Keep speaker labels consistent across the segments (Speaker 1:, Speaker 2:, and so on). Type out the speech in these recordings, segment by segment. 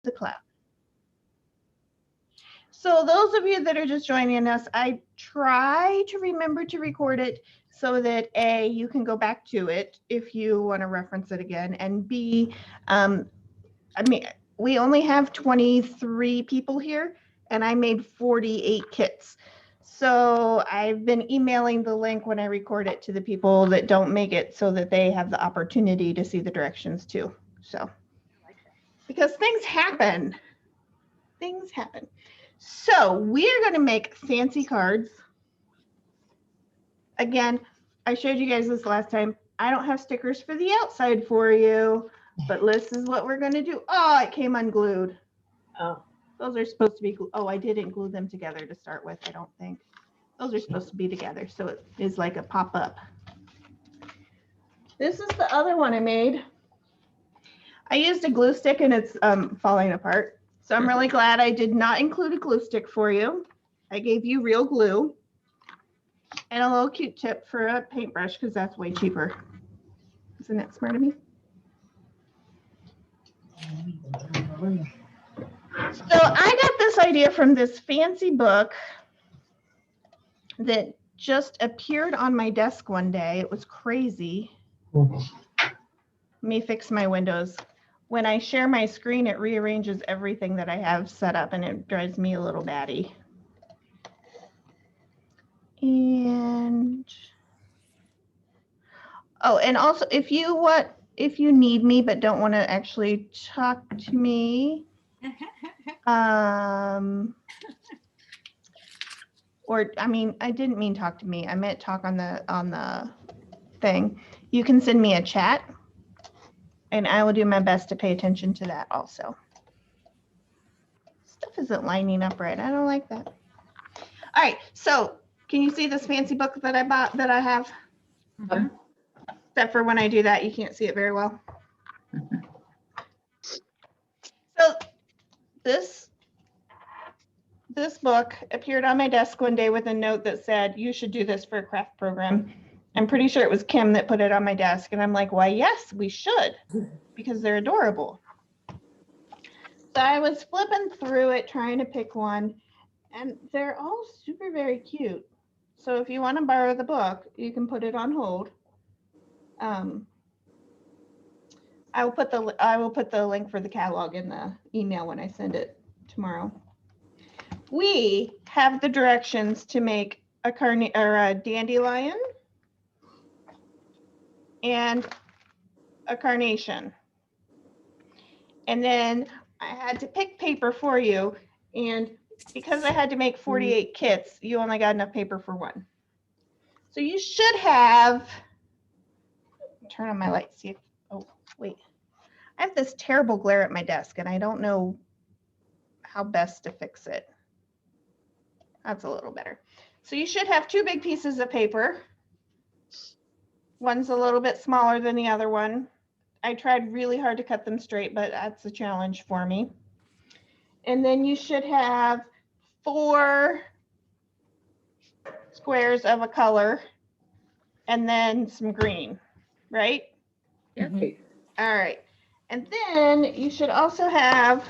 Speaker 1: the cloud. So those of you that are just joining us, I try to remember to record it so that A, you can go back to it if you want to reference it again, and B, I mean, we only have 23 people here, and I made 48 kits. So I've been emailing the link when I record it to the people that don't make it so that they have the opportunity to see the directions too. So, because things happen. Things happen. So we're going to make fancy cards. Again, I showed you guys this last time. I don't have stickers for the outside for you, but this is what we're going to do. Oh, it came unglued.
Speaker 2: Oh.
Speaker 1: Those are supposed to be, oh, I didn't glue them together to start with, I don't think. Those are supposed to be together, so it is like a pop-up. This is the other one I made. I used a glue stick and it's falling apart. So I'm really glad I did not include a glue stick for you. I gave you real glue and a little cute tip for a paintbrush because that's way cheaper. Isn't that smart of me? So I got this idea from this fancy book that just appeared on my desk one day. It was crazy. Let me fix my windows. When I share my screen, it rearranges everything that I have set up and it drives me a little batty. And oh, and also if you need me but don't want to actually talk to me, or I mean, I didn't mean talk to me. I meant talk on the thing. You can send me a chat and I will do my best to pay attention to that also. Stuff isn't lining up right. I don't like that. All right, so can you see this fancy book that I bought that I have?
Speaker 2: Mm-hmm.
Speaker 1: Except for when I do that, you can't see it very well. So this book appeared on my desk one day with a note that said, you should do this for a craft program. I'm pretty sure it was Kim that put it on my desk. And I'm like, why, yes, we should, because they're adorable. So I was flipping through it, trying to pick one, and they're all super, very cute. So if you want to borrow the book, you can put it on hold. I will put the link for the catalog in the email when I send it tomorrow. We have the directions to make a dandelion and a carnation. And then I had to pick paper for you, and because I had to make 48 kits, you only got enough paper for one. So you should have, turn on my light, see if, oh, wait. I have this terrible glare at my desk and I don't know how best to fix it. That's a little better. So you should have two big pieces of paper. One's a little bit smaller than the other one. I tried really hard to cut them straight, but that's a challenge for me. And then you should have 4 squares of a color and then some green, right?
Speaker 2: Okay.
Speaker 1: All right. And then you should also have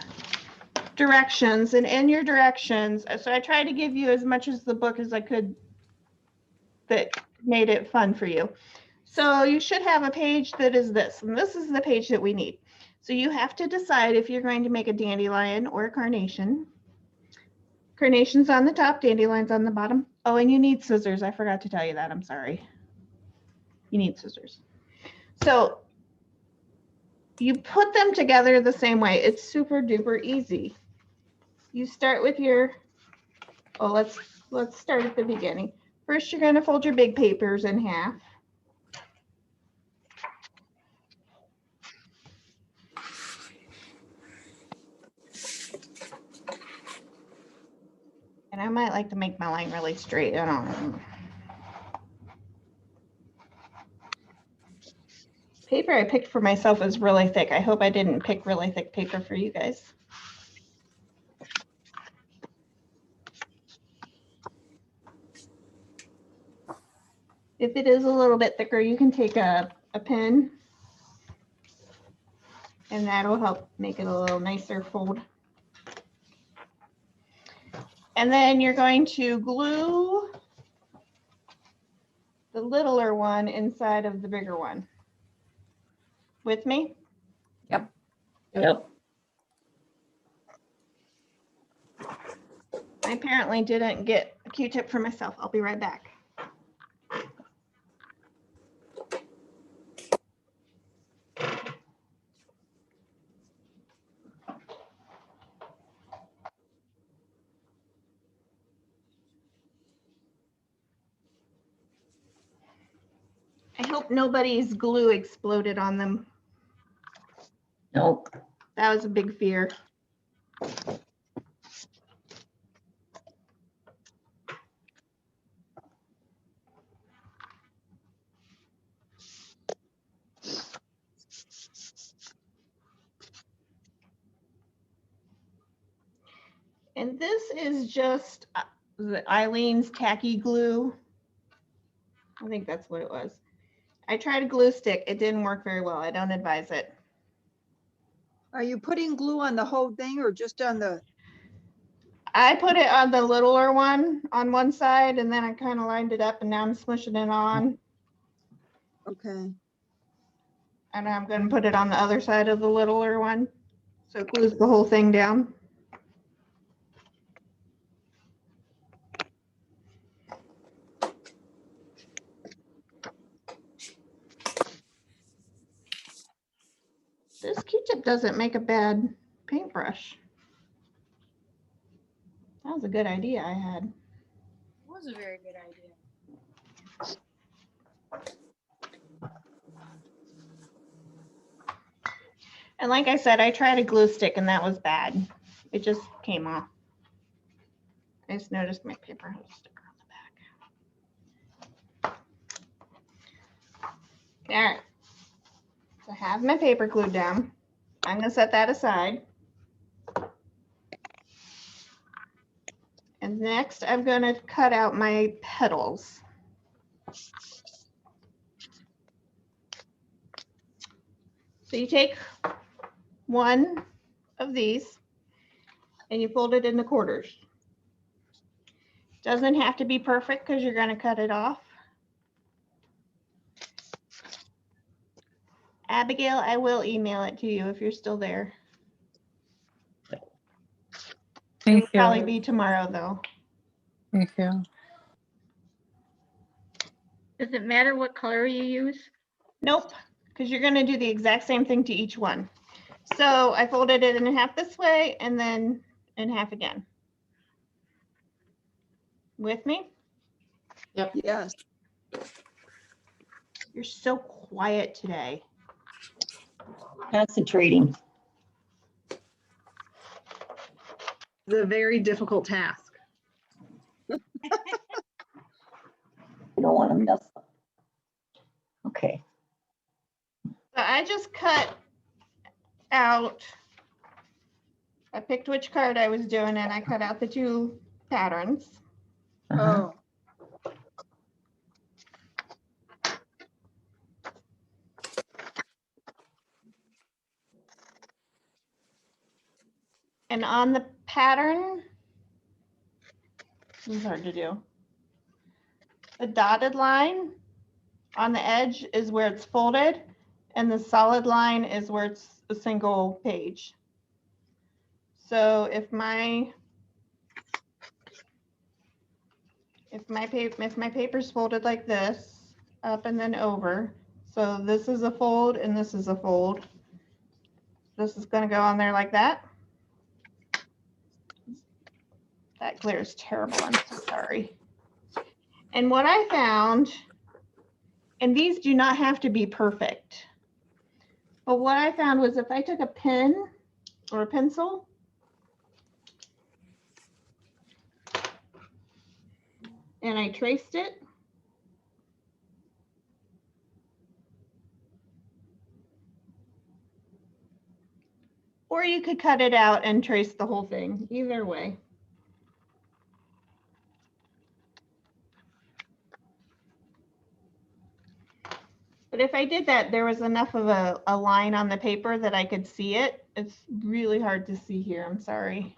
Speaker 1: directions, and in your directions, so I tried to give you as much as the book as I could that made it fun for you. So you should have a page that is this, and this is the page that we need. So you have to decide if you're going to make a dandelion or a carnation. Carnation's on the top, dandelion's on the bottom. Oh, and you need scissors. I forgot to tell you that. I'm sorry. You need scissors. So you put them together the same way. It's super duper easy. You start with your, oh, let's start at the beginning. First, you're going to fold your big papers in half. And I might like to make my line really straight. I don't know. Paper I picked for myself is really thick. I hope I didn't pick really thick paper for you guys. If it is a little bit thicker, you can take a pen And that'll help make it a little nicer fold. And then you're going to glue the littler one inside of the bigger one. With me?
Speaker 3: Yep.
Speaker 1: I apparently didn't get a Q-tip for myself. I'll be right back. I hope nobody's glue exploded on them.
Speaker 3: Nope.
Speaker 1: That was a big fear. And this is just Eileen's tacky glue. I think that's what it was. I tried a glue stick. It didn't work very well. I don't advise it.
Speaker 4: Are you putting glue on the whole thing or just on the,
Speaker 1: I put it on the littler one on one side, and then I kind of lined it up, and now I'm smushing it on.
Speaker 4: okay,
Speaker 1: And I'm going to put it on the other side of the littler one. So it glues the whole thing down. This Q-tip doesn't make a bad paintbrush. That was a good idea I had.
Speaker 5: It was a very good idea.
Speaker 1: And like I said, I tried a glue stick and that was bad. It just came off. I just noticed my paper has a sticker on the back. All right. So I have my paper glued down. I'm going to set that aside. And next I'm going to cut out my petals. So you take one of these and you fold it into quarters. Doesn't have to be perfect because you're going to cut it off. Abigail, I will email it to you if you're still there. It will
Speaker 6: Thank
Speaker 1: probably
Speaker 6: you.
Speaker 1: be tomorrow though.
Speaker 6: Thank you.
Speaker 5: Does it matter what color you use?
Speaker 1: Nope, because you're going to do the exact same thing to each one. So I folded it in half this way and then in half again. With me?
Speaker 4: yes.
Speaker 1: You're so quiet today.
Speaker 3: Concentrating.
Speaker 2: It's a very difficult task.
Speaker 3: I don't want to mess up. Okay.
Speaker 1: So I just cut out, I picked which card I was doing and I cut out the two patterns.
Speaker 3: Uh-huh.
Speaker 4: Oh,
Speaker 1: And on the pattern, this is hard to do. The dotted line on the edge is where it's folded, and the solid line is where it's a single page. So if my paper's folded like this, up and then over, so this is a fold and this is a fold. This is going to go on there like that. That glare is terrible. I'm so sorry. And what I found, and these do not have to be perfect, but what I found was if I took a pen or a pencil and I traced it, or you could cut it out and trace the whole thing, either way. But if I did that, there was enough of a line on the paper that I could see it. It's really hard to see here. I'm sorry.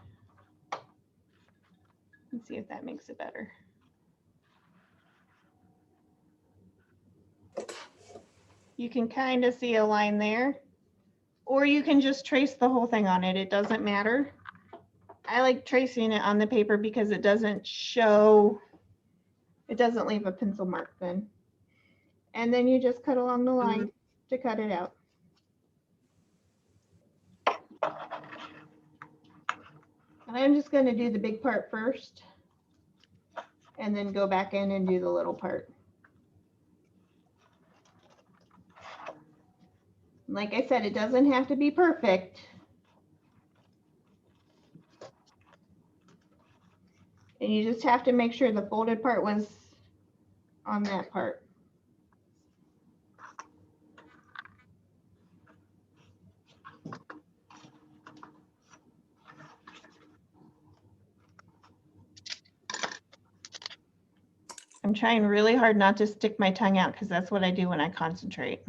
Speaker 1: Let's see if that makes it better. You can kind of see a line there, or you can just trace the whole thing on it. It doesn't matter. I like tracing it on the paper because it doesn't show, it doesn't leave a pencil mark then. And then you just cut along the line to cut it out. And I'm just going to do the big part first and then go back in and do the little part. Like I said, it doesn't have to be perfect. And you just have to make sure the folded part was on that part. I'm trying really hard not to stick my tongue out because that's what I do when I concentrate.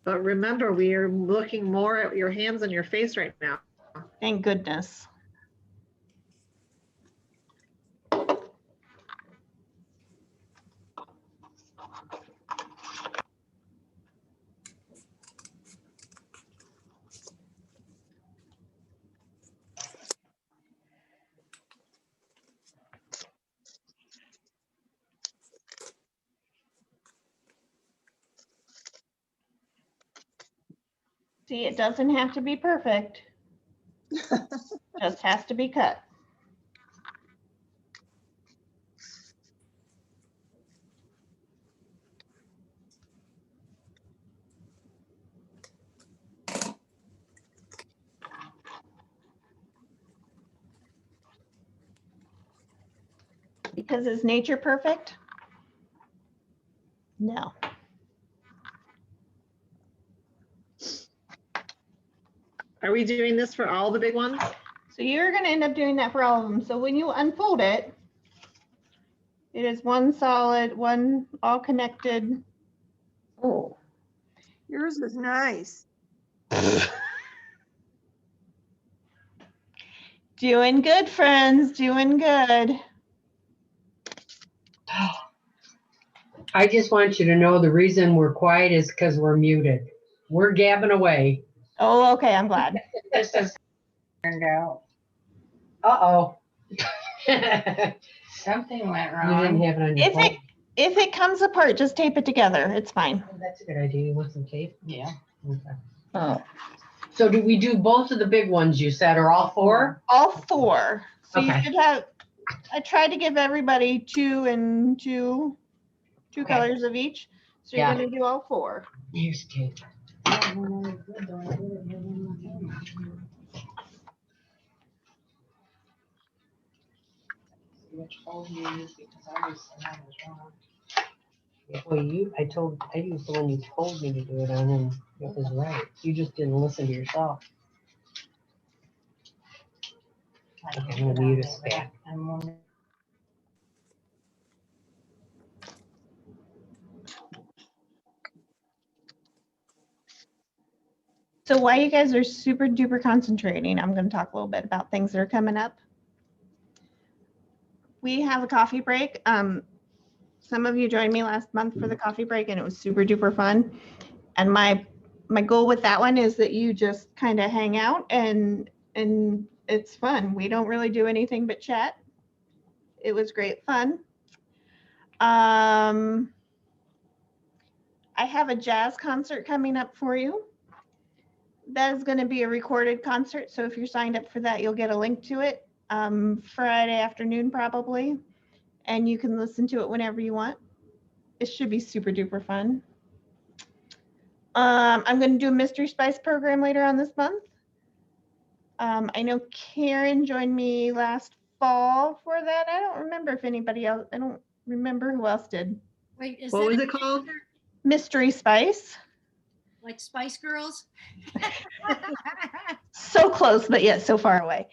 Speaker 2: But remember, we are looking more at your hands and your face right now.
Speaker 1: Thank goodness. See, it doesn't have to be perfect. Just has to be cut. Because is nature perfect? No.
Speaker 2: Are we doing this for all the big ones?
Speaker 1: So you're going to end up doing that for all of them. So when you unfold it, it is one solid, one all connected.
Speaker 3: Oh,
Speaker 4: Yours is nice.
Speaker 1: Doing good, friends, doing good.
Speaker 6: I just want you to know the reason we're quiet is because we're muted. We're gabbing away.
Speaker 1: Oh, okay, I'm glad.
Speaker 6: This is turned out. Uh-oh. You
Speaker 7: Something went
Speaker 6: didn't
Speaker 7: wrong.
Speaker 6: have it on your phone.
Speaker 1: If it comes apart, just tape it together. It's fine.
Speaker 6: Oh, that's a good idea. You want some tape?
Speaker 7: Yeah.
Speaker 6: Okay.
Speaker 3: oh,
Speaker 6: So do we do both of the big ones you said, or all four?
Speaker 1: All four. So you
Speaker 6: Okay.
Speaker 1: should have, I tried to give everybody two and two
Speaker 6: Okay.
Speaker 1: colors of each. So you're
Speaker 6: Yeah.
Speaker 1: going to do all four.
Speaker 6: Here's tape.
Speaker 7: Which hole you use because I was wrong.
Speaker 6: Well, I used the one you told me to do it on, and it was right. You just didn't listen to yourself. Okay, I'm gonna mute us back.
Speaker 7: I'm wondering.
Speaker 1: So while you guys are super duper concentrating, I'm going to talk a little bit about things that are coming up. We have a coffee break. Some of you joined me last month for the coffee break and it was super duper fun. And my goal with that one is that you just kind of hang out and it's fun. We don't really do anything but chat. It was great fun. I have a jazz concert coming up for you. That is going to be a recorded concert. So if you're signed up for that, you'll get a link to it Friday afternoon probably. And you can listen to it whenever you want. It should be super duper fun. I'm going to do a Mystery Spice program later on this month. I know Karen joined me last fall for that. I don't remember if anybody else, I don't remember who else did.
Speaker 8: Wait, is
Speaker 2: What
Speaker 8: that
Speaker 2: was
Speaker 8: a
Speaker 2: it called?
Speaker 1: Mystery Spice.
Speaker 8: like Spice Girls?
Speaker 1: So close, but yet so far away.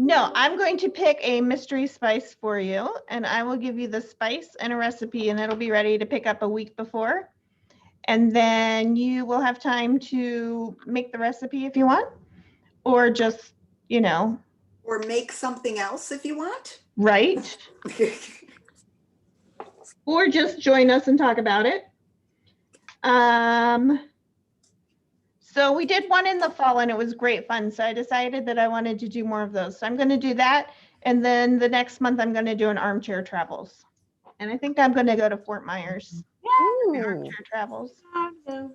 Speaker 1: No, I'm going to pick a mystery spice for you, and I will give you the spice and a recipe, and it'll be ready to pick up a week before. And then you will have time to make the recipe if you want, or just, you know,
Speaker 9: Or make something else if you want.
Speaker 1: write, or just join us and talk about it. So we did one in the fall and it was great fun. So I decided that I wanted to do more of those. So I'm going to do that. And then the next month I'm going to do an armchair travels. And I think I'm going to go to Fort Myers.
Speaker 3: Ooh.
Speaker 1: Armchair travels. I mean,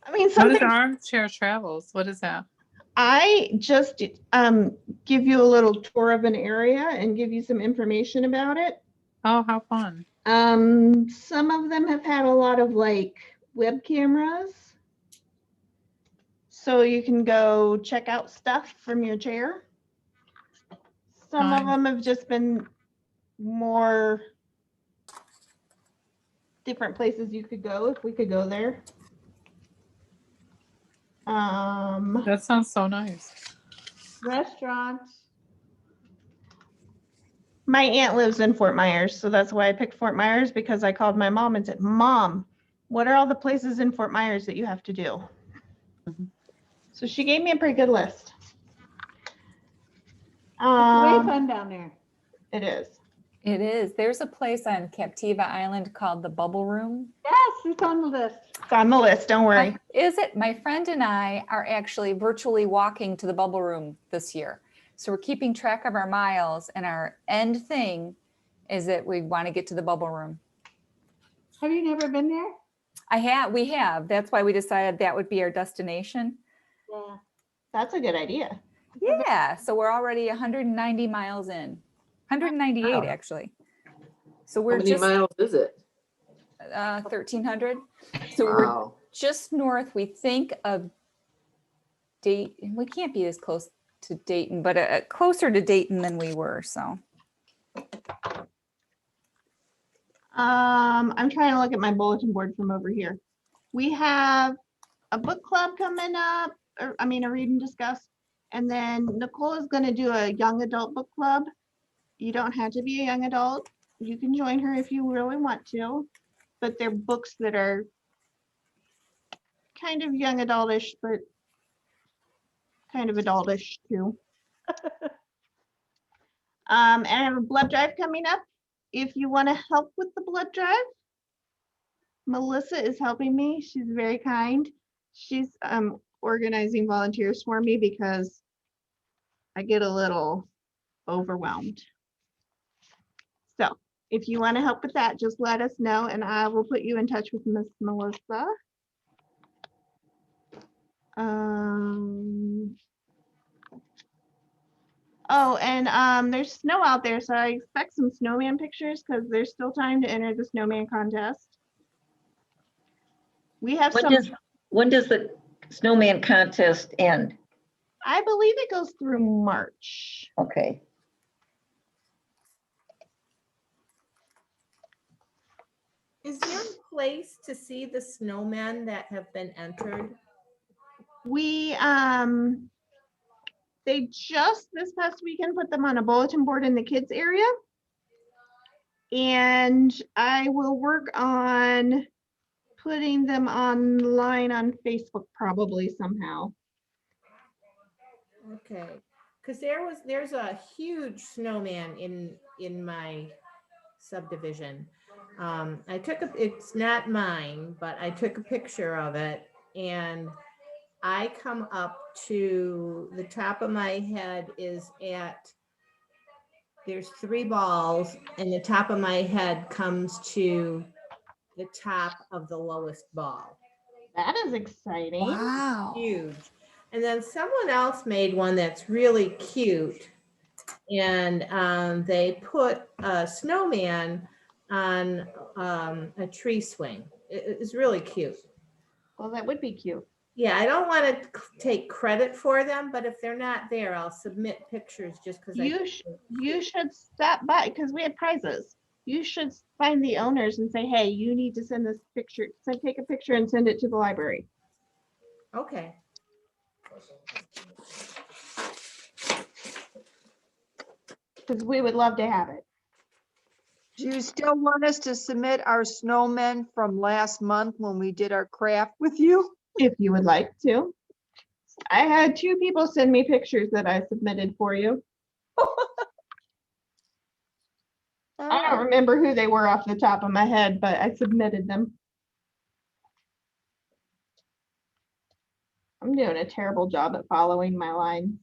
Speaker 10: What is
Speaker 1: something
Speaker 10: armchair travels? What is that?
Speaker 1: I just give you a little tour of an area and give you some information about it.
Speaker 10: Oh, how fun.
Speaker 1: Some of them have had a lot of like web cameras. So you can go check out stuff from your chair. Some of
Speaker 10: Fine.
Speaker 1: them have just been more different places you could go if we could go there.
Speaker 10: That sounds so nice.
Speaker 1: Restaurants. My aunt lives in Fort Myers, so that's why I picked Fort Myers, because I called my mom and said, Mom, what are all the places in Fort Myers that you have to do?
Speaker 10: Mhm.
Speaker 1: So she gave me a pretty good list.
Speaker 4: It's way fun down there.
Speaker 1: It is.
Speaker 3: It is. There's a place on Captiva Island called the Bubble Room.
Speaker 4: Yes, it's on the list.
Speaker 1: It's on the list, don't worry.
Speaker 3: Is it? My friend and I are actually virtually walking to the Bubble Room this year. So we're keeping track of our miles, and our end thing is that we want to get to the Bubble Room.
Speaker 4: Have you never been there?
Speaker 3: We have. That's why we decided that would be our destination.
Speaker 4: Yeah.
Speaker 1: That's a good idea.
Speaker 3: Yeah. So we're already 190 miles in. 198
Speaker 11: Wow.
Speaker 3: actually. So
Speaker 11: How
Speaker 3: we're
Speaker 11: many
Speaker 3: just
Speaker 11: miles is it?
Speaker 3: 1,300. So we're
Speaker 11: Wow.
Speaker 3: just north, we think, of Dayton. We can't be as close to Dayton, but closer to Dayton than we were. So
Speaker 1: I'm trying to look at my bulletin board from over here. We have a book club coming up, or I mean, a read and discuss. And then Nicole is going to do a young adult book club. You don't have to be a young adult. You can join her if you really want to, but they're books that are kind of young adultish, but kind of adultish too. And I have a blood drive coming up. If you want to help with the blood drive, Melissa is helping me. She's very kind. She's organizing volunteers for me because I get a little overwhelmed. So if you want to help with that, just let us know and I will put you in touch with Miss Melissa. Oh, and there's snow out there, so I expect some snowman pictures because there's still time to enter the snowman contest. We have
Speaker 3: when does the snowman contest end?
Speaker 1: I believe it goes through March.
Speaker 3: Okay.
Speaker 12: Is there a place to see the snowmen that have been entered?
Speaker 1: We they just this past weekend put them on a bulletin board in the kids area. And I will work on putting them online on Facebook probably somehow.
Speaker 12: Okay, because there's a huge snowman in my subdivision. It's not mine, but I took a picture of it and I come up to the top of my head there's 3 balls and the top of my head comes to the top of the lowest ball.
Speaker 1: That is exciting.
Speaker 3: Wow.
Speaker 12: Huge. And then someone else made one that's really cute. And they put a snowman on a tree swing. It's really cute.
Speaker 1: Well, that would be cute.
Speaker 12: Yeah, I don't want to take credit for them, but if they're not there, I'll submit pictures just because
Speaker 1: You should stop by because we have prizes. You should find the owners and say, hey, you need to send this picture, take a picture and send it to the library.
Speaker 12: Okay.
Speaker 1: because we would love to have it.
Speaker 4: Do you still want us to submit our snowmen from last month when we did our craft with you?
Speaker 1: If you would like to. I had 2 people send me pictures that I submitted for you. I don't remember who they were off the top of my head, but I submitted them. I'm doing a terrible job at following my line.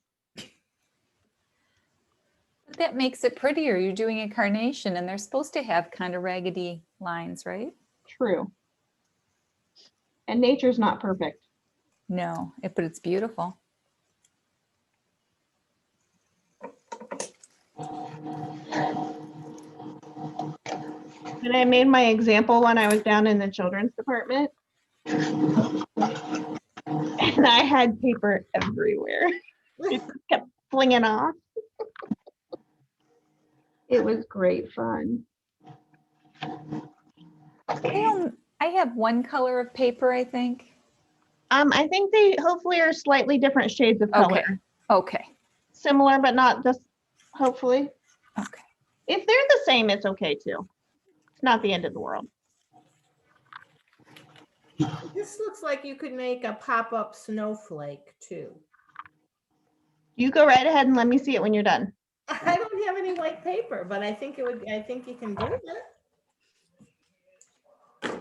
Speaker 3: But that makes it prettier. You're doing a carnation and they're supposed to have kind of raggedy lines, right?
Speaker 1: True. And nature's not perfect.
Speaker 3: No, but it's beautiful.
Speaker 1: And I made my example when I was down in the children's department. And I had paper everywhere. It just kept flinging off. It was great fun.
Speaker 3: I have one color of paper, I think.
Speaker 1: I think they hopefully are slightly different shades of color.
Speaker 3: Okay. Okay.
Speaker 1: Similar, but not just hopefully.
Speaker 3: Okay.
Speaker 1: If they're the same, it's okay too. It's not the end of the world.
Speaker 12: This looks like you could make a pop-up snowflake too.
Speaker 1: You go right ahead and let me see it when you're done.
Speaker 12: I don't have any white paper, but I think you can do it.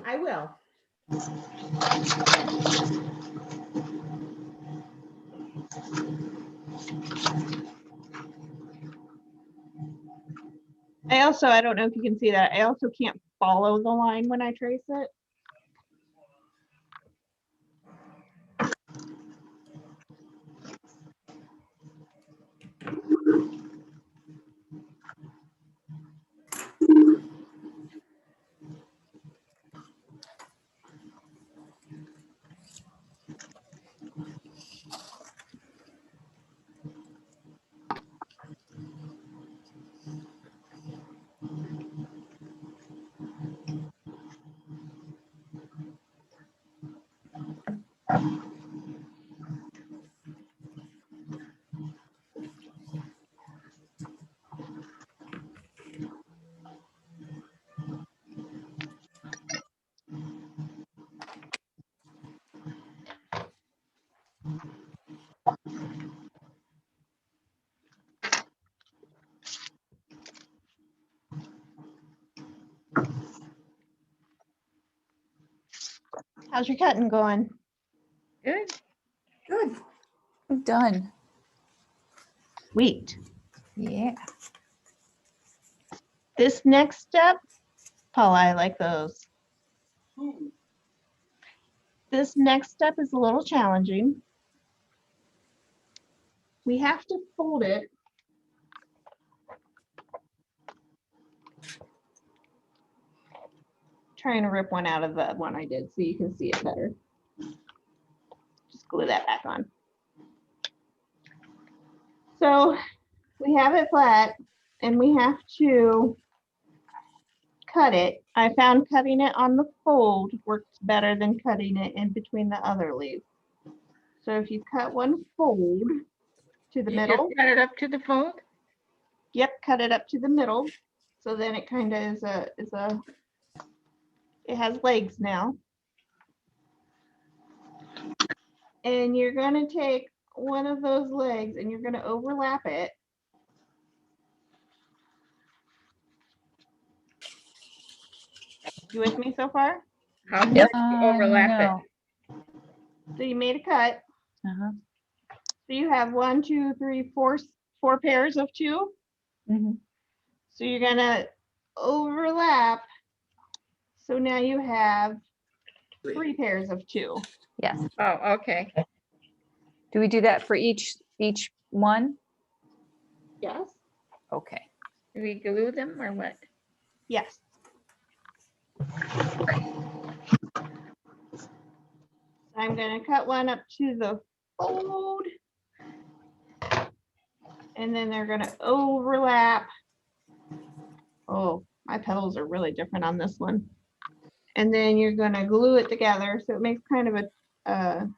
Speaker 12: I will.
Speaker 1: I don't know if you can see that. I also can't follow the line when I trace it. How's your cutting going?
Speaker 5: Good.
Speaker 9: Good.
Speaker 3: I'm done.
Speaker 1: Sweet.
Speaker 3: Yeah.
Speaker 1: This next step, Paula, I like those. This next step is a little challenging. We have to fold it. Trying to rip one out of the one I did so you can see it better. Just glue that back on. So we have it flat and we have to cut it. I found cutting it on the fold works better than cutting it in between the other leaves. So if you cut one fold to the
Speaker 5: You
Speaker 1: middle.
Speaker 5: just cut it up to the fold?
Speaker 1: Yep, cut it up to the middle. So then it kind of it has legs now. And you're going to take one of those legs and you're going to overlap it. You with me so far?
Speaker 5: How far do you overlap
Speaker 3: No.
Speaker 1: So you made a cut.
Speaker 3: Uh-huh.
Speaker 1: So you have 1, 2, 3, 4 pairs of 2.
Speaker 3: Mhm.
Speaker 1: So you're going to overlap. So now you have 3 pairs of 2.
Speaker 3: Yes.
Speaker 5: it? Oh, okay.
Speaker 3: Do we do that for each one?
Speaker 1: Yes.
Speaker 3: Okay.
Speaker 5: Do we glue them or what?
Speaker 1: Yes. I'm going to cut one up to the fold. And then they're going to overlap. Oh, my petals are really different on this one. And then you're going to glue it together. So it makes kind of a,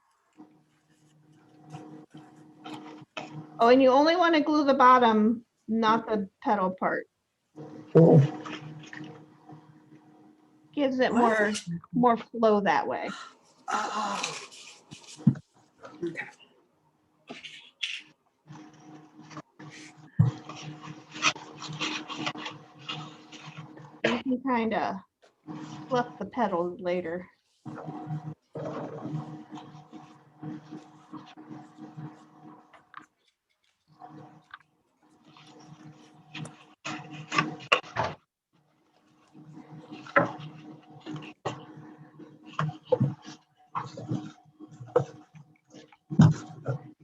Speaker 1: oh, and you only want to glue the bottom not the petal part. Gives it
Speaker 9: What?
Speaker 1: more flow that way.
Speaker 9: Oh. Okay.
Speaker 1: You can kind of fluff the petals later.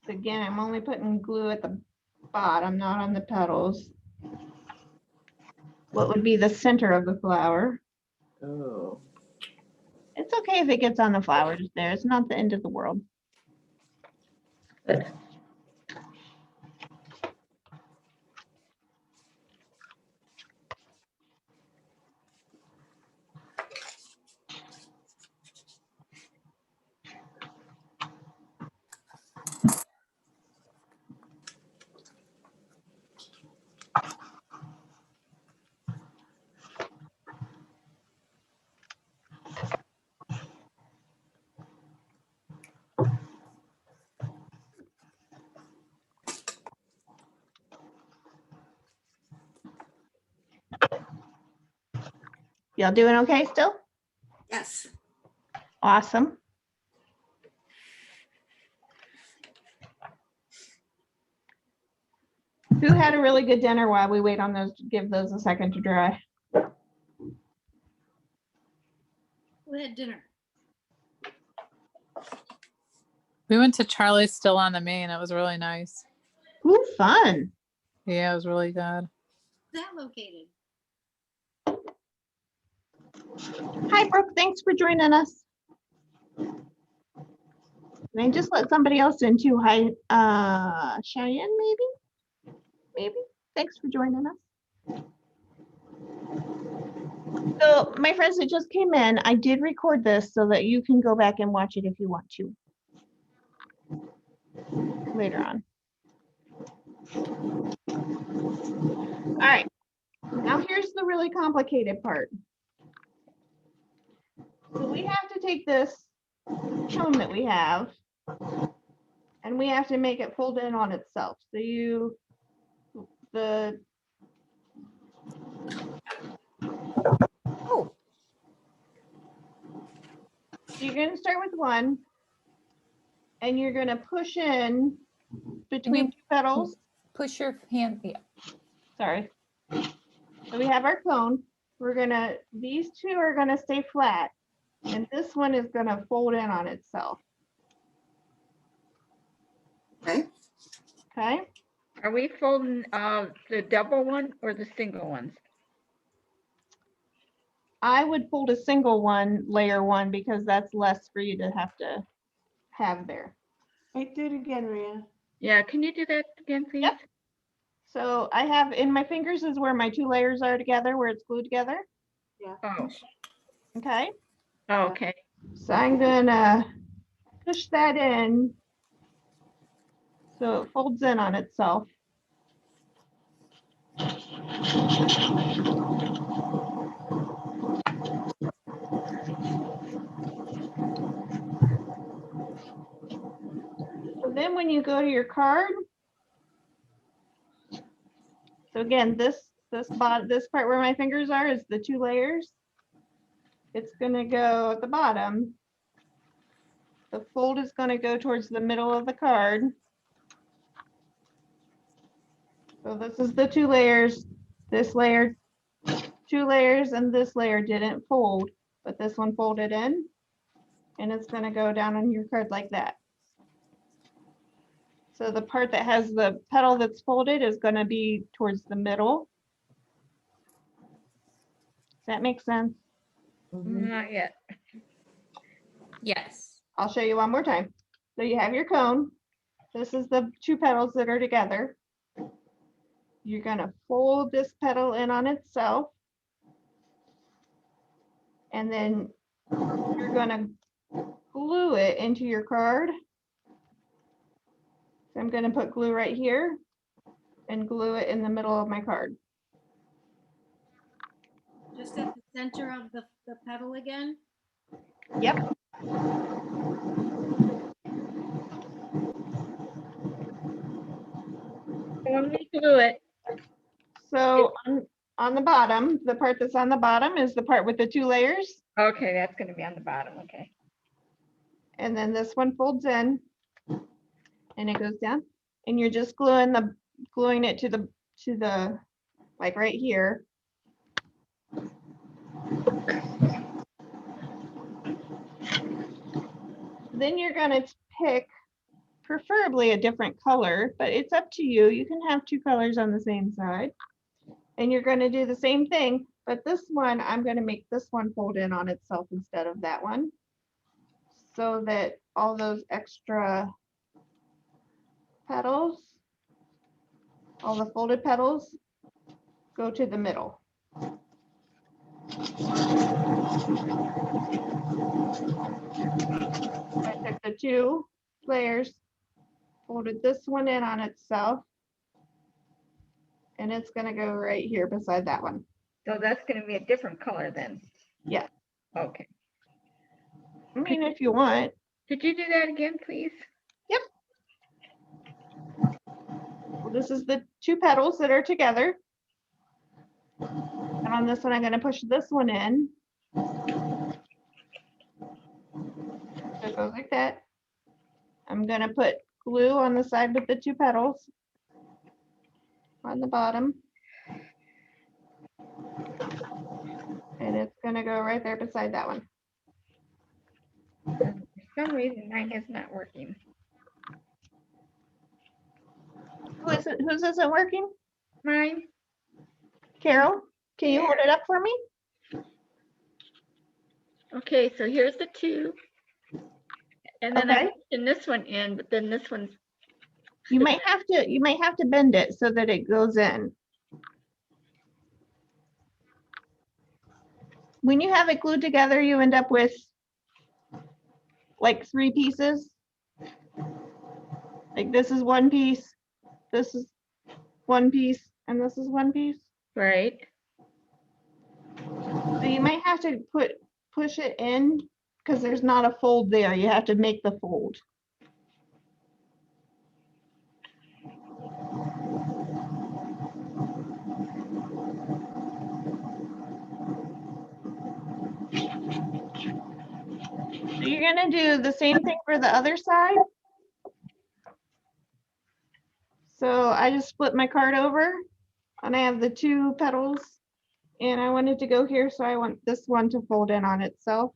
Speaker 1: Again, I'm only putting glue at the bottom, not on the petals. What would be the center of the flower?
Speaker 2: Oh.
Speaker 1: It's okay if it gets on the flowers there. It's not the end of the world.
Speaker 5: Good.
Speaker 1: Y'all doing okay still?
Speaker 9: Yes.
Speaker 1: Awesome. Who had a really good dinner while we wait on those, give those a second to dry?
Speaker 8: Who had dinner?
Speaker 10: We went to Charlie's Still on the Main. It was really nice.
Speaker 1: Ooh, fun.
Speaker 10: Yeah, it was really good.
Speaker 8: Where's that located?
Speaker 1: Hi, Brooke. Thanks for joining us. And I just let somebody else in too. Hi, Cheyenne, maybe? Maybe. Thanks for joining us. So, my friends that just came in, I did record this so that you can go back and watch it if you want to later on. All right. Now here's the really complicated part. So we have to take this cone that we have and we have to make it fold in on itself. So you're going to start with one and you're going to push in between two petals.
Speaker 3: Push your hand, yeah.
Speaker 1: Sorry. So we have our cone. These two are going to stay flat and this one is going to fold in on itself.
Speaker 9: Okay.
Speaker 1: Okay.
Speaker 5: Are we folding the double one or the single ones?
Speaker 1: I would fold a single one, layer one, because that's less for you to have there.
Speaker 2: Wait, do it again, Rhea.
Speaker 5: Yeah, can you do that again, please?
Speaker 1: Yep. So I have in my fingers is where my two layers are together, where it's glued together.
Speaker 5: Oh,
Speaker 1: Okay.
Speaker 5: okay.
Speaker 1: So I'm gonna push that in so it folds in on itself. So then when you go to your card, so again, this part where my fingers are is the two layers. It's gonna go at the bottom. The fold is gonna go towards the middle of the card. So this is the two layers, this layer, two layers, and this layer didn't fold, but this one folded in, and it's gonna go down on your card like that. So the part that has the petal that's folded is gonna be towards the middle. Does that make sense?
Speaker 5: Not yet.
Speaker 3: Yes.
Speaker 1: I'll show you one more time. So you have your cone. This is the two petals that are together. You're gonna fold this petal in on itself. And then you're gonna glue it into your card. So I'm gonna put glue right here. and glue it in the middle of my card.
Speaker 8: Just at the center of the petal again?
Speaker 1: Yep.
Speaker 5: When we glue it,
Speaker 1: So on the bottom, the part that's on the bottom is the part with the 2 layers.
Speaker 5: okay, that's gonna be on the bottom, okay.
Speaker 1: And then this one folds in and it goes down. And you're just gluing it to the like right here. Then you're gonna pick preferably a different color, but it's up to you. You can have 2 colors on the same side. And you're gonna do the same thing, but this one, I'm gonna make this one fold in on itself instead of that one, so that all those extra petals, all the folded petals, go to the middle. I took the 2 layers, folded this one in on itself, and it's gonna go right here beside that one.
Speaker 5: So that's gonna be a different color then?
Speaker 1: Yeah.
Speaker 5: Okay.
Speaker 1: I mean, if you want.
Speaker 5: Could you do that again, please?
Speaker 1: Well, this is the 2 petals that are together. And on this one, I'm gonna push this one in. So it goes like that. I'm gonna put glue on the side with the 2 petals on the bottom. And it's gonna go right there beside that one.
Speaker 5: For some reason, mine is not working.
Speaker 1: Whose isn't working?
Speaker 5: Mine?
Speaker 1: Carol, can you hold it up for me?
Speaker 5: Okay, so here's the 2. And then
Speaker 1: Okay.
Speaker 5: I'm pushing this one in, but then this one's,
Speaker 1: You might have to bend it so that it goes in. When you have it glued together, you end up with like 3 pieces. Like this is 1 piece, this is 1 piece, and this is 1 piece.
Speaker 5: right?
Speaker 1: So you might have to push it in because there's not a fold there. You have to make the fold. So you're gonna do the same thing for the other side. So I just split my card over and I have the 2 petals and I wanted to go here, so I want this one to fold in on itself.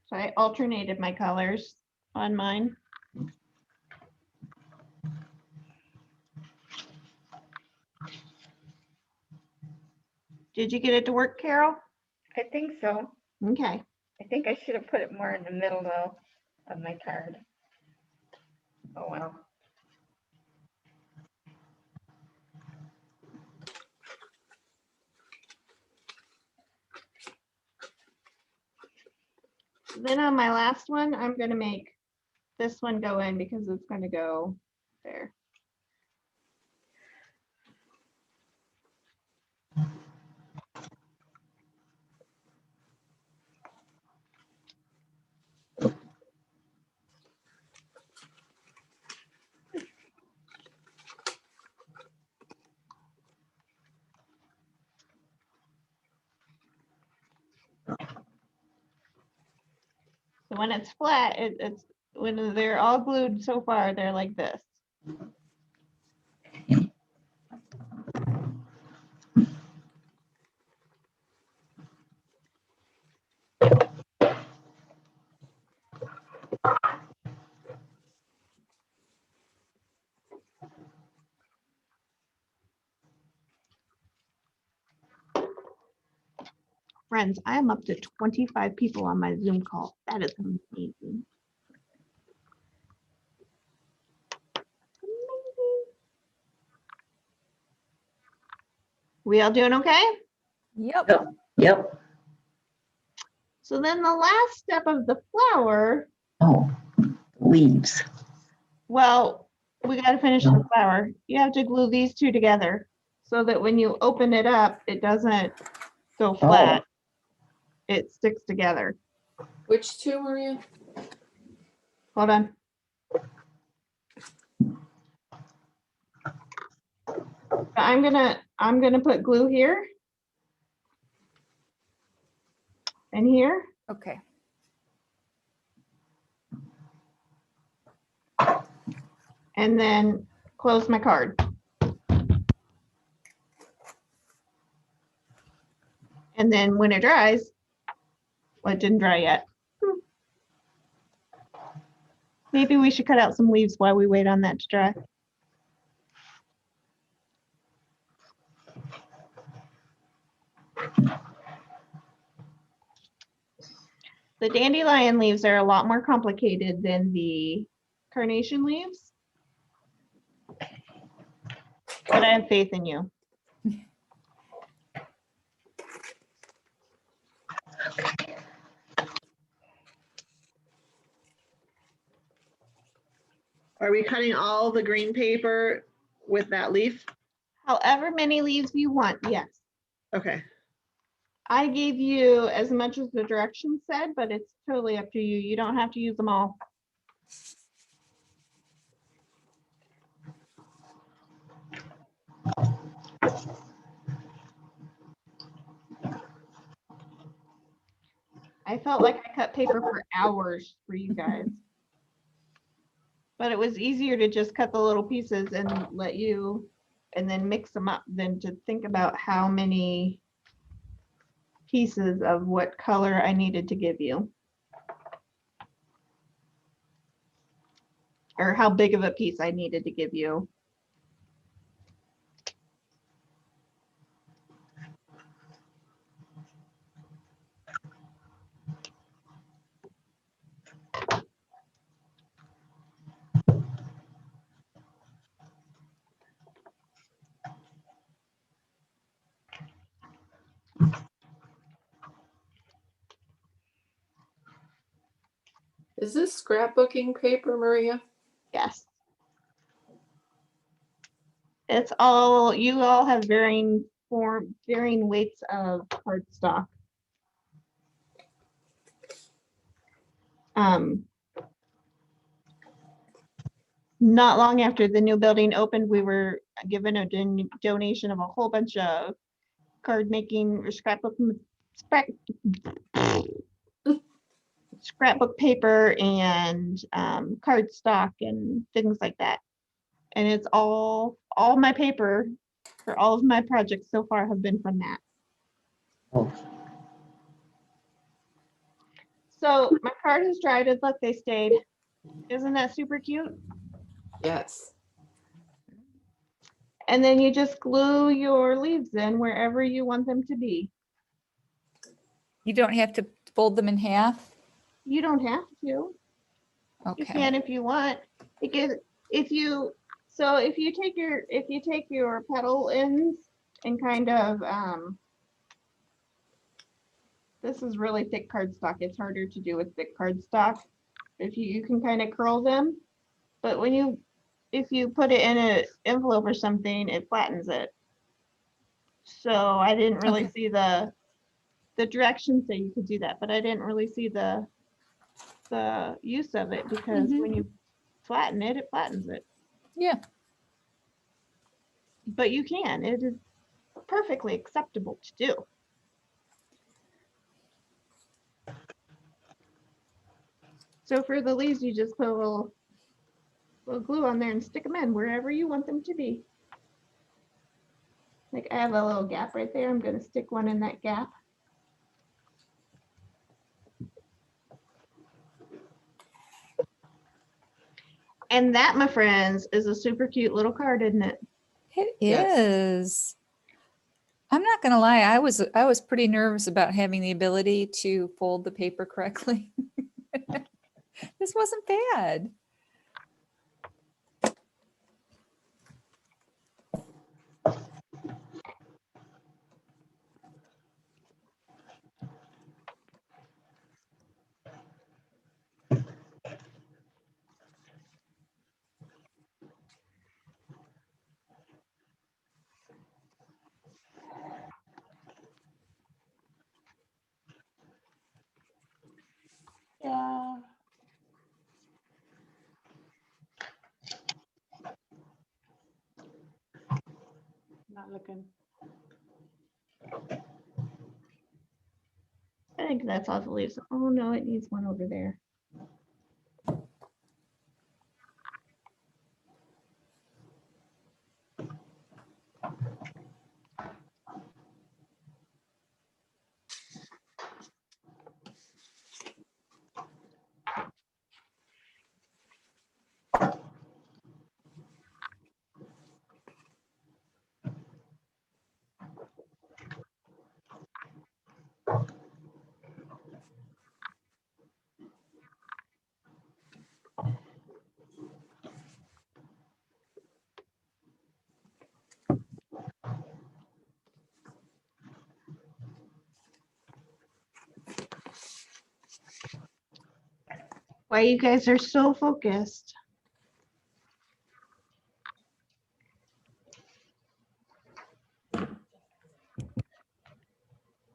Speaker 1: So I alternated my colors on mine. Did you get it to work, Carol?
Speaker 5: I think so.
Speaker 1: Okay.
Speaker 5: I think I should have put it more in the middle though of my card. Oh, well.
Speaker 1: Then on my last one, I'm gonna make this one go in because it's gonna go there. So when it's flat, it's when they're all glued so far, they're like this. Friends, I am up to 25 people on my Zoom call. That is amazing. Amazing. We all doing okay?
Speaker 3: Yep.
Speaker 11: Yep.
Speaker 1: So then the last step of the flower,
Speaker 11: Oh, leaves.
Speaker 1: well, we got to finish the flower. You have to glue these two together so that when you open it up, it doesn't go flat. It sticks together.
Speaker 13: Which two, Maria?
Speaker 1: Hold on. I'm gonna put glue here and here.
Speaker 3: Okay.
Speaker 1: And then close my card. And then when it dries, well, it didn't dry yet. Maybe we should cut out some leaves while we wait on that to dry. The dandelion leaves are a lot more complicated than the carnation leaves. But I have faith in you.
Speaker 2: Are we cutting all the green paper with that leaf?
Speaker 1: However many leaves you want, yes.
Speaker 2: Okay.
Speaker 1: I gave you as much as the directions said, but it's totally up to you. You don't have to use them all. I felt like I cut paper for hours for you guys. But it was easier to just cut the little pieces and let you, and then mix them up than to think about how many pieces of what color I needed to give you. Or how big of a piece I needed to give you.
Speaker 13: Is this scrapbooking paper, Maria?
Speaker 1: Yes. It's all, you all have varying weights of cardstock. Not long after the new building opened, we were given a donation of a whole bunch of card making or scrapbook paper and cardstock and things like that. And it's all my paper for all of my projects so far have been from that.
Speaker 11: Oh.
Speaker 1: So my card has dried and look, they stayed. Isn't that super cute?
Speaker 13: Yes.
Speaker 1: And then you just glue your leaves in wherever you want them to be.
Speaker 3: You don't have to fold them in half?
Speaker 1: You don't have to. You
Speaker 3: Okay.
Speaker 1: can if you want. Because if you take your petal ends and kind of this is really thick cardstock. It's harder to do with thick cardstock. If you can kind of curl them, but if you put it in an envelope or something, it flattens it. So I didn't really see the directions that you could do that, but I didn't really see the use of it because when you flatten it, it flattens it.
Speaker 3: Yeah.
Speaker 1: But you can. It is perfectly acceptable to do. So for the leaves, you just put a little glue on there and stick them in wherever you want them to be. Like I have a little gap right there. I'm going to stick one in that gap. And that, my friends, is a super cute little card, isn't it?
Speaker 3: It
Speaker 13: Yes.
Speaker 3: is. I'm not gonna lie, I was pretty nervous about having the ability to fold the paper correctly. This wasn't bad.
Speaker 1: Yeah. Not looking. I think that's all the leaves. Oh no, it needs one over there. Why you guys are so focused.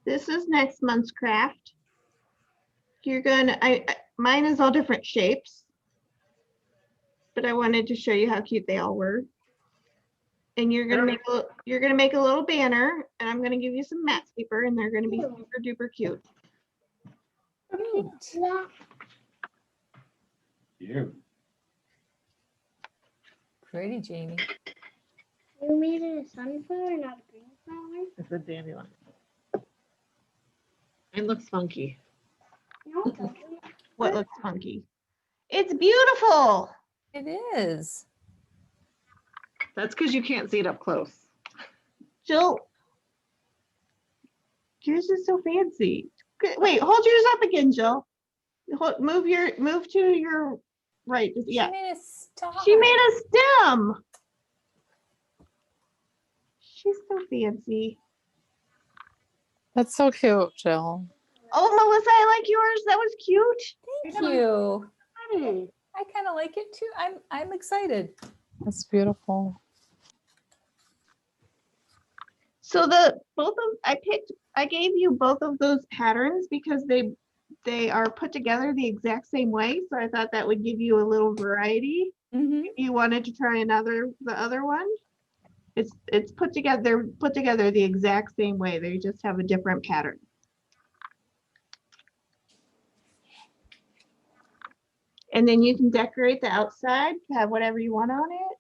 Speaker 1: This is next month's craft. You're gonna, mine is all different shapes, but I wanted to show you how cute they all were. And you're gonna make a little banner, and I'm gonna give you some matte paper, and they're gonna be super duper cute.
Speaker 14: You.
Speaker 3: Pretty, Jamie.
Speaker 8: You made it a sunflower, not a green flower?
Speaker 2: It's a dandelion. It looks funky.
Speaker 8: No, it doesn't.
Speaker 1: What looks funky? It's beautiful.
Speaker 3: It is.
Speaker 2: That's because you can't see it up close.
Speaker 1: Jill, yours is so fancy. Wait, hold yours up again, Jill. Move to your right. Yeah.
Speaker 3: She made a star.
Speaker 1: She made a stem. She's so fancy.
Speaker 10: That's so cute, Jill.
Speaker 1: Oh, Melissa, I like yours. That was cute.
Speaker 3: Thank you. I kind of like it too. I'm excited.
Speaker 10: That's beautiful.
Speaker 1: So I gave you both of those patterns because they are put together the exact same way. So I thought that would give you a little variety.
Speaker 3: Mm-hmm.
Speaker 1: If you wanted to try the other one, it's put together the exact same way. They just have a different pattern. And then you can decorate the outside, have whatever you want on it.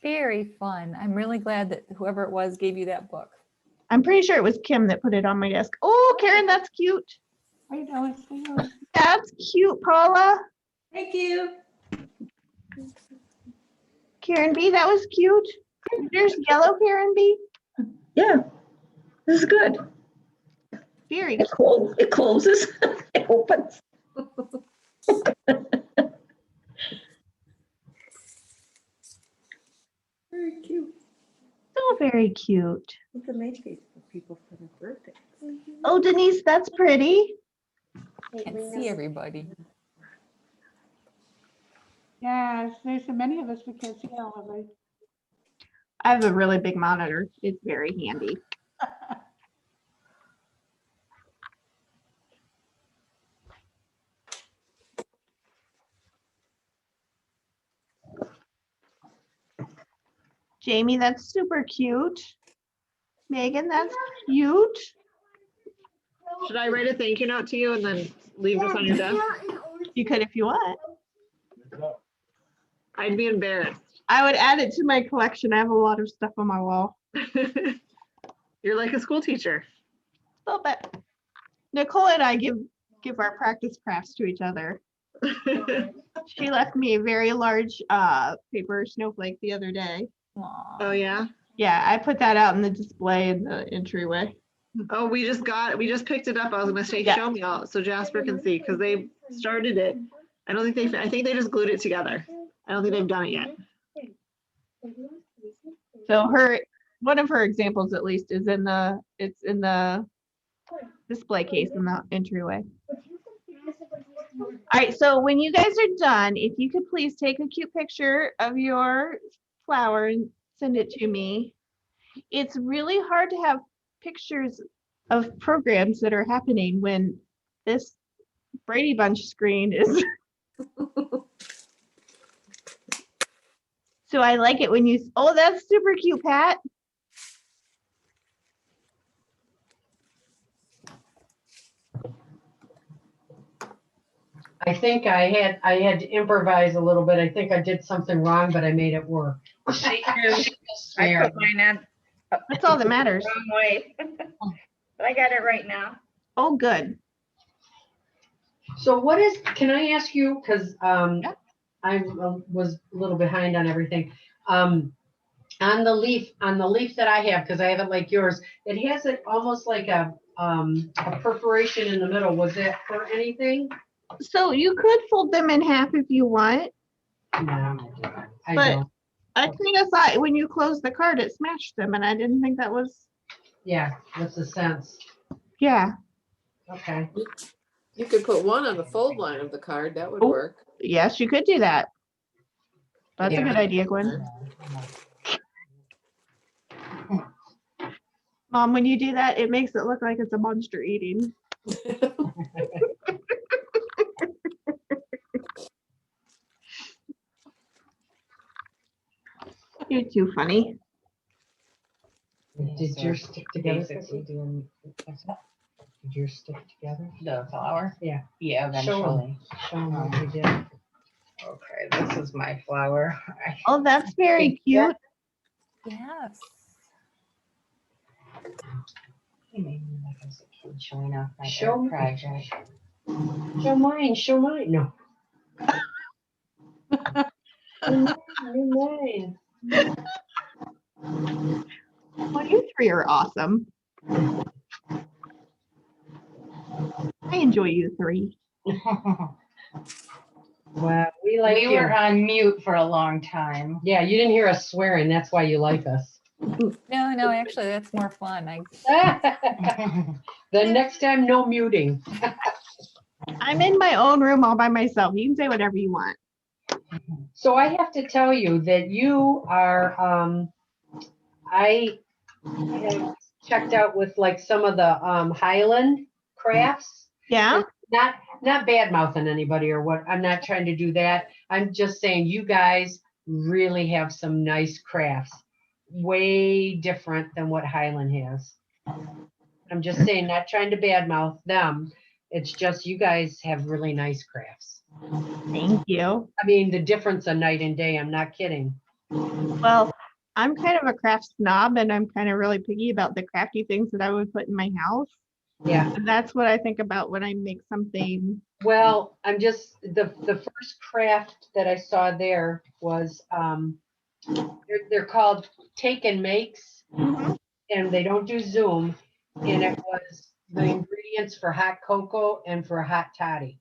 Speaker 3: Very fun. I'm really glad that whoever it was gave you that book.
Speaker 1: I'm pretty sure it was Kim that put it on my desk. Oh, Karen, that's cute.
Speaker 7: How you doing?
Speaker 1: That's cute, Paula.
Speaker 7: Thank you.
Speaker 1: Karen B, that was cute. There's yellow Karen B.
Speaker 11: Yeah, this is good.
Speaker 1: Very
Speaker 11: It closes, it opens.
Speaker 7: Very cute.
Speaker 1: So very cute.
Speaker 7: It's a makepiece for people for their birthday.
Speaker 1: Oh, Denise, that's pretty.
Speaker 3: Can't see everybody.
Speaker 7: Yes, there's so many of us we can't see all of it.
Speaker 1: I have a really big monitor. It's very handy. Jamie, that's super cute. Megan, that's cute.
Speaker 2: Should I write a thank you note to you and then leave this on your desk?
Speaker 1: You could if you want.
Speaker 2: I'd be embarrassed.
Speaker 1: I would add it to my collection. I have a lot of stuff on my wall.
Speaker 2: You're like a school teacher.
Speaker 1: A little bit. Nicole and I give our practice crafts to each other. She left me a very large paper snowflake the other day.
Speaker 3: Aw.
Speaker 2: Oh, yeah.
Speaker 1: Yeah, I put that out in the display in the entryway.
Speaker 2: Oh, we just picked it up. I was gonna say,
Speaker 1: Yeah.
Speaker 2: show me all so Jasper can see because they started it. I think they just glued it together. I don't think they've done it yet.
Speaker 1: So one of her examples at least is in the display case in the entryway. All right, so when you guys are done, if you could please take a cute picture of your flower and send it to me. It's really hard to have pictures of programs that are happening when this Brady Bunch screen is. So I like it when you, oh, that's super cute, Pat.
Speaker 6: I think I had to improvise a little bit. I think I did something wrong, but I made it work.
Speaker 5: I put mine on
Speaker 1: That's all that matters.
Speaker 5: wrong way. But I got it right now.
Speaker 1: Oh, good.
Speaker 6: So can I ask you, because I was a little behind on everything. On the leaf that I have, because I have it like yours, it has it almost like a perforation in the middle. Was that for anything?
Speaker 1: So you could fold them in half if you want.
Speaker 6: No, I
Speaker 1: But
Speaker 6: don't.
Speaker 1: I kind of thought when you closed the card, it smashed them, and I didn't think that was.
Speaker 6: Yeah, what's the sense?
Speaker 1: Yeah.
Speaker 6: Okay.
Speaker 13: You could put one on the fold line of the card. That would
Speaker 1: Oh.
Speaker 13: work.
Speaker 1: Yes, you could do that. That's a
Speaker 6: Yeah.
Speaker 1: good idea, Gwen. Mom, when you do that, it makes it look like it's a monster eating. You're too funny.
Speaker 6: Did yours stick together? Did yours stick together?
Speaker 14: The flower?
Speaker 6: Yeah.
Speaker 14: Yeah, eventually.
Speaker 6: Show 'em what we did.
Speaker 14: Okay, this is my flower.
Speaker 1: Oh, that's very cute.
Speaker 3: Yes.
Speaker 14: You made me like I was a kid showing off my
Speaker 6: Show
Speaker 14: art
Speaker 6: me.
Speaker 14: project.
Speaker 6: Show mine. Show mine. No. Mine.
Speaker 1: Well, you three are awesome. I enjoy you three.
Speaker 6: Well, we like
Speaker 14: We
Speaker 6: you.
Speaker 14: were on mute for a long time.
Speaker 6: Yeah, you didn't hear us swearing. That's why you like us.
Speaker 3: No, actually, that's more fun.
Speaker 6: Then next time, no muting.
Speaker 1: I'm in my own room all by myself. You can say whatever you want.
Speaker 6: So I have to tell you that you are, I have checked out with like some of the Highland crafts.
Speaker 1: Yeah.
Speaker 6: Not bad mouthing anybody or what. I'm not trying to do that. I'm just saying you guys really have some nice crafts. Way different than what Highland has. I'm just saying, not trying to badmouth them. It's just you guys have really nice crafts.
Speaker 1: Thank you.
Speaker 6: I mean, the difference of night and day. I'm not kidding.
Speaker 1: Well, I'm kind of a craft snob, and I'm kind of really picky about the crafty things that I would put in my house.
Speaker 6: Yeah.
Speaker 1: And that's what I think about when I make something.
Speaker 6: Well, I'm just the first craft that I saw there was they're called Take and Makes, and they don't do Zoom. And it was the ingredients for hot cocoa and for hot toddy.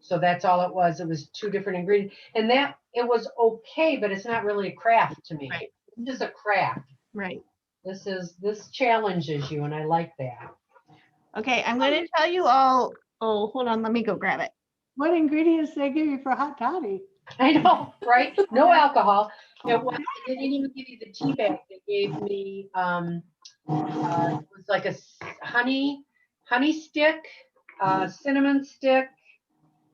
Speaker 6: So that's all it was. It was 2 different ingredients, and that it was okay, but it's not really a craft to me.
Speaker 1: Right.
Speaker 6: This is a craft.
Speaker 1: Right.
Speaker 6: This challenges you, and I like that.
Speaker 1: Okay, I'm going to tell you all. Oh, hold on. Let me go grab it.
Speaker 7: What ingredients they give you for hot toddy?
Speaker 6: I know, right? No alcohol. They didn't even give you the tea bag. They gave me it was like a honey stick, cinnamon stick,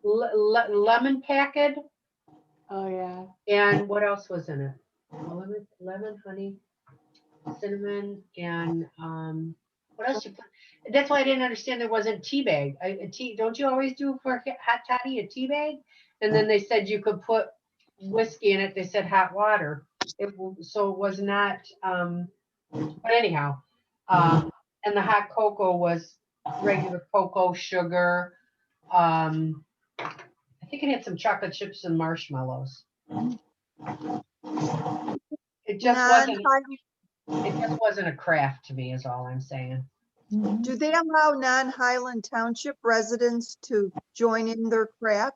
Speaker 6: lemon packet.
Speaker 7: Oh yeah.
Speaker 6: And what else was in it? Lemon, honey, cinnamon, and what else you put? That's why I didn't understand there wasn't tea bag. Don't you always do for hot toddy a tea bag? And then they said you could put whiskey in it. They said hot water. So it was not. But anyhow, and the hot cocoa was regular cocoa, sugar. I I think it had some chocolate chips and marshmallows. It just wasn't. It just wasn't a craft to me, is all I'm saying.
Speaker 4: Do they allow non-Highland Township residents to join in their craft?